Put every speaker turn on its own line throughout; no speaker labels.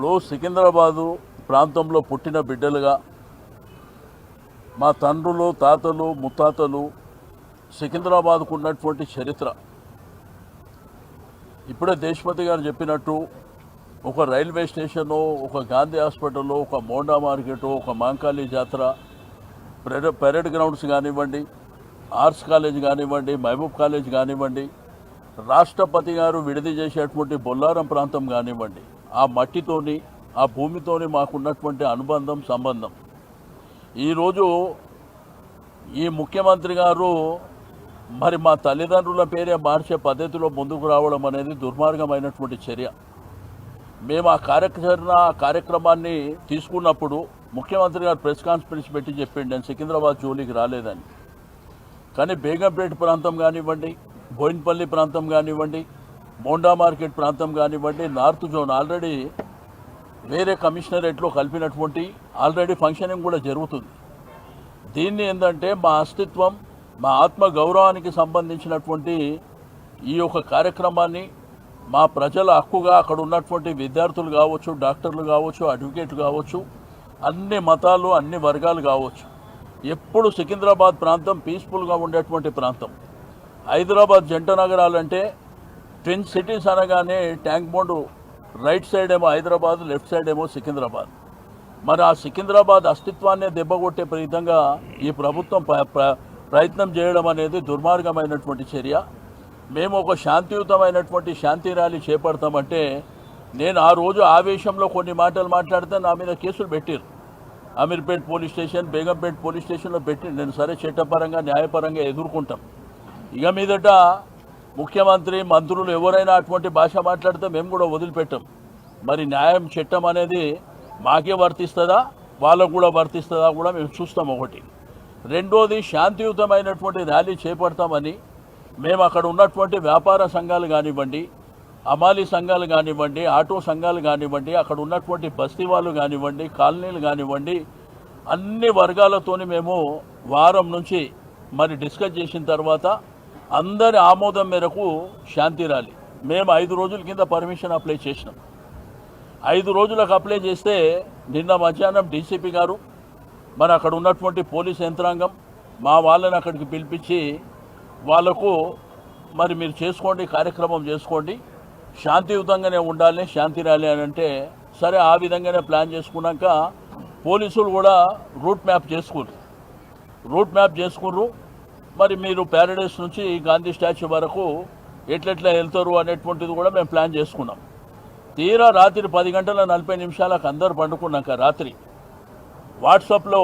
ఇప్పుడు సికింద్రాబాదు ప్రాంతంలో పుట్టిన బిడ్డలుగా మా తండ్రులు తాతలు ముత్తాతలు సికింద్రాబాద్కు ఉన్నటువంటి చరిత్ర ఇప్పుడే దేశపతి గారు చెప్పినట్టు ఒక రైల్వే స్టేషను, ఒక గాంధీ హాస్పిటల్, ఒక మోండా మార్కెట్, ఒక మాంకాళి జాతర, పెరేడ్ గ్రౌండ్స్ కానివ్వండి, ఆర్ట్స్ కాలేజ్ కానివ్వండి, మహబూబ్ కాలేజ్ కానివ్వండి, రాష్ట్రపతి గారు విడిది చేసేటువంటి బొల్లారం ప్రాంతం కానివ్వండి, ఆ మట్టితోని ఆ భూమితోని మాకున్నటువంటి అనుబంధం సంబంధం ఈరోజు ఈ ముఖ్యమంత్రి గారు మరి మా తల్లిదండ్రుల పేరే మార్చే పద్ధతిలో ముందుకు రావడం అనేది దుర్మార్గమైనటువంటి చర్య. మేము ఆ కార్యక్రమాన్ని తీసుకున్నప్పుడు ముఖ్యమంత్రి గారు ప్రెస్ కాన్ఫరెన్స్ పెట్టి చెప్పిండు నేను సికింద్రాబాద్ జోలికి రాలేదని. కానీ బేగంపేట ప్రాంతం కానివ్వండి, బోయిన్పల్లి ప్రాంతం కానివ్వండి, మోండా మార్కెట్ ప్రాంతం కానివ్వండి, నార్త్ జోన్ ఆల్రెడీ వేరే కమిషనరేట్లో కలిపినటువంటి ఆల్రెడీ ఫంక్షనింగ్ కూడా జరుగుతుంది. దీన్ని ఏంటంటే మా అస్తిత్వం, మా ఆత్మ గౌరవానికి సంబంధించినటువంటి ఈ యొక్క కార్యక్రమాన్ని మా ప్రజల హక్కుగా అక్కడ ఉన్నటువంటి విద్యార్థులు కావచ్చు, డాక్టర్లు కావచ్చు, అడ్వకేట్లు కావచ్చు, అన్ని మతాలు అన్ని వర్గాలు కావచ్చు, ఎప్పుడు సికింద్రాబాద్ ప్రాంతం పీస్ఫుల్గా ఉండేటువంటి ప్రాంతం. హైదరాబాద్ జంట నగరాలంటే ట్విన్ సిటీస్ అనగానే ట్యాంక్ బండ్ రైట్ సైడ్ ఏమో హైదరాబాద్, లెఫ్ట్ సైడ్ ఏమో సికింద్రాబాద్. మరి ఆ సికింద్రాబాద్ అస్తిత్వాన్ని దెబ్బకొట్టే విధంగా ఈ ప్రభుత్వం ప్రయత్నం చేయడం అనేది దుర్మార్గమైనటువంటి చర్య. మేము ఒక శాంతియుతమైనటువంటి శాంతి ర్యాలీ చేపడతామంటే నేను ఆ రోజు ఆవేశంలో కొన్ని మాటలు మాట్లాడితే నా మీద కేసులు పెట్టారు. Ameerpet police station, Begumpet police స్టేషన్లో పెట్టి నేను సరే చట్టపరంగా న్యాయపరంగా ఎదుర్కొంటాం. ఇక మీదట ముఖ్యమంత్రి మంత్రులు ఎవరైనా అటువంటి భాష మాట్లాడితే మేము కూడా వదిలిపెట్టాం. మరి న్యాయం చట్టం అనేది మాకే వర్తిస్తుందా వాళ్ళకు కూడా వర్తిస్తుందా కూడా మేము చూస్తాం. ఒకటి. రెండోది, శాంతియుతమైనటువంటి ర్యాలీ చేపడతామని మేము అక్కడ ఉన్నటువంటి వ్యాపార సంఘాలు కానివ్వండి, అమాలీ సంఘాలు కానివ్వండి, ఆటో సంఘాలు కానివ్వండి, అక్కడ ఉన్నటువంటి బస్తీ వాళ్ళు కానివ్వండి, కాలనీలు కానివ్వండి, అన్ని వర్గాలతోని మేము వారం నుంచి మరి డిస్కస్ చేసిన తర్వాత అందరి ఆమోదం మేరకు శాంతి ర్యాలీ మేము 5 రోజుల కింద పర్మిషన్ అప్లై చేసినాం. 5 రోజులకు అప్లై చేస్తే నిన్న మధ్యాహ్నం డీసీపీ గారు మరి అక్కడ ఉన్నటువంటి పోలీస్ యంత్రాంగం మా వాళ్ళని అక్కడికి పిలిపించి వాళ్లకు మరి మీరు చేసుకోండి, కార్యక్రమం చేసుకోండి, శాంతియుతంగానే ఉండాలి శాంతి ర్యాలీ అని అంటే సరే ఆ విధంగానే ప్లాన్ చేసుకున్నాక పోలీసులు కూడా రూట్ మ్యాప్ చేసుకుర్రు. మరి మీరు ప్యారడైస్ నుంచి గాంధీ స్టాచ్యూ వరకు ఎట్లెట్లా వెళ్తారు అనేటువంటిది కూడా మేము ప్లాన్ చేసుకున్నాం. తీరా రాత్రి 10:40 అందరూ పండుకున్నాక రాత్రి వాట్సాప్లో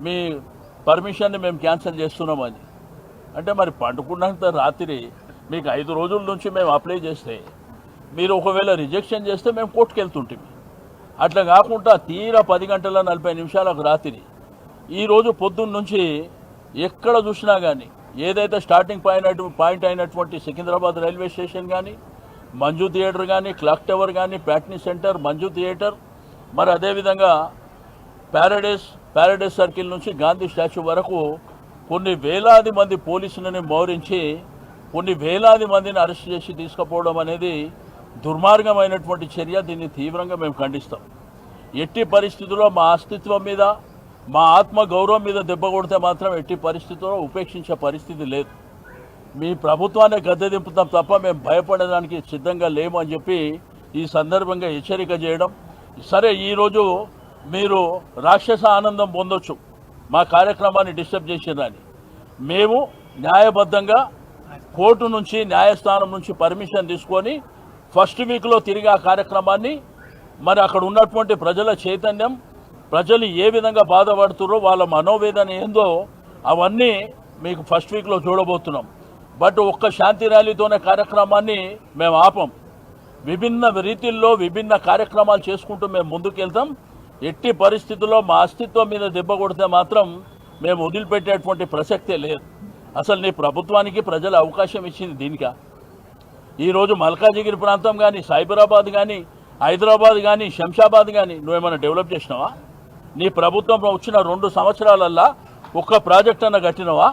మీ పర్మిషన్ని మేము క్యాన్సిల్ చేస్తున్నామని అంటే మరి పండుకున్నంత రాత్రి మీకు 5 రోజుల నుంచి మేము అప్లై చేస్తే మీరు ఒకవేళ రిజెక్షన్ చేస్తే మేము కోర్టుకు వెళ్తుంటాం. అట్లా కాకుండా తీరా 10:40 రాత్రి ఈరోజు పొద్దున్న నుంచి ఎక్కడ చూసినా కానీ ఏదైతే స్టార్టింగ్ పాయింట్ అయినటువంటి సికింద్రాబాద్ రైల్వే స్టేషన్ కానీ, మంజు థియేటర్ కానీ, క్లాక్ టవర్ కానీ, ప్యాట్నీ సెంటర్, మంజు థియేటర్, మరి అదేవిధంగా ప్యారడైస్ సర్కిల్ నుంచి గాంధీ స్టాచ్యూ వరకు కొన్ని వేలాది మంది పోలీసులని మోహరించి కొన్ని వేలాది మందిని అరెస్ట్ చేసి తీసుకుపోవడం అనేది దుర్మార్గమైనటువంటి చర్య. దీన్ని తీవ్రంగా మేము ఖండిస్తాం. ఎట్టి పరిస్థితుల్లో మా అస్తిత్వం మీద, మా ఆత్మ గౌరవం మీద దెబ్బ కొడితే మాత్రం ఎట్టి పరిస్థితుల్లో ఉపేక్షించే పరిస్థితి లేదు. మీ ప్రభుత్వాన్ని గద్దె దింపుతాం తప్ప మేము భయపడడానికి సిద్ధంగా లేము అని చెప్పి ఈ సందర్భంగా హెచ్చరిక చేయడం. సరే, ఈరోజు మీరు రాక్షస ఆనందం పొందొచ్చు మా కార్యక్రమాన్ని డిస్టర్బ్ చేసేదాన్ని. మేము న్యాయబద్ధంగా కోర్టు నుంచి, న్యాయస్థానం నుంచి పర్మిషన్ తీసుకొని ఫస్ట్ వీక్లో తిరిగి ఆ కార్యక్రమాన్ని మరి అక్కడ ఉన్నటువంటి ప్రజల చైతన్యం, ప్రజలు ఏ విధంగా బాధపడుతున్నారో, వాళ్ళ మనోవేదన ఏందో అవన్నీ మీకు ఫస్ట్ వీక్లో చూడబోతున్నాం. బట్ ఒక్క శాంతి ర్యాలీతోనే కార్యక్రమాన్ని మేము ఆపం. విభిన్న రీతిల్లో విభిన్న కార్యక్రమాలు చేసుకుంటూ మేము ముందుకెళ్తాం. ఎట్టి పరిస్థితుల్లో మా అస్తిత్వం మీద దెబ్బ కొడితే మాత్రం మేము వదిలిపెట్టేటువంటి ప్రసక్తే లేదు. అసలు నీ ప్రభుత్వానికి ప్రజలు అవకాశం ఇచ్చింది దీనికా? ఈరోజు మల్కాజిగిరి ప్రాంతం కానీ, సైబరాబాద్ కానీ, హైదరాబాద్ కానీ, శంషాబాద్ కానీ నువ్వేమైనా డెవలప్ చేసినావా? నీ ప్రభుత్వం వచ్చిన 2 సంవత్సరాలల్లా ఒక్క ప్రాజెక్ట్ అన్న కట్టినవా?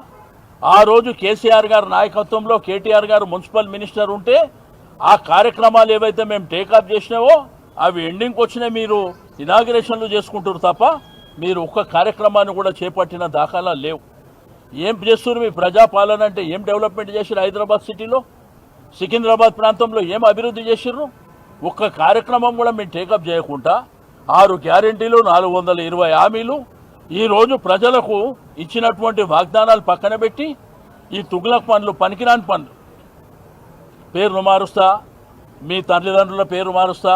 ఆ రోజు కేసీఆర్ గారి నాయకత్వంలో కేటీఆర్ గారు మున్సిపల్ మినిస్టర్ ఉంటే ఆ కార్యక్రమాలు ఏవైతే మేము టేకప్ చేసినావో అవి ఎండింగ్కి వచ్చినా మీరు ఇనాగ్రేషన్లు చేసుకుంటారు తప్ప మీరు ఒక్క కార్యక్రమాన్ని కూడా చేపట్టిన దాఖలాలు లేవు. ఏం చేస్తున్నారు? మీ ప్రజాపాలన అంటే ఏం డెవలప్మెంట్ చేసిర్రు? హైదరాబాద్ సిటీలో, సికింద్రాబాద్ ప్రాంతంలో ఏం అభివృద్ధి చేసిర్రు? ఒక్క కార్యక్రమం కూడా మీరు టేకప్ చేయకుండా 6 గ్యారెంటీలు, 420 హామీలు ఈరోజు ప్రజలకు ఇచ్చినటువంటి వాగ్దానాలు పక్కన పెట్టి ఈ తుగ్లక్ పనులు, పనికిరాని పనులు, పేర్లు మారుస్తా, మీ తల్లిదండ్రుల పేరు మారుస్తా,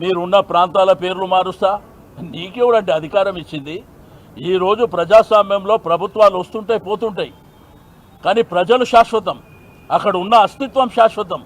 మీరున్న ప్రాంతాల పేర్లు మారుస్తా. నీకెవడంటే అధికారం ఇచ్చింది? ఈరోజు ప్రజాస్వామ్యంలో ప్రభుత్వాలు వస్తుంటాయి, పోతుంటాయి, కానీ ప్రజలు శాశ్వతం, అక్కడ ఉన్న అస్తిత్వం శాశ్వతం.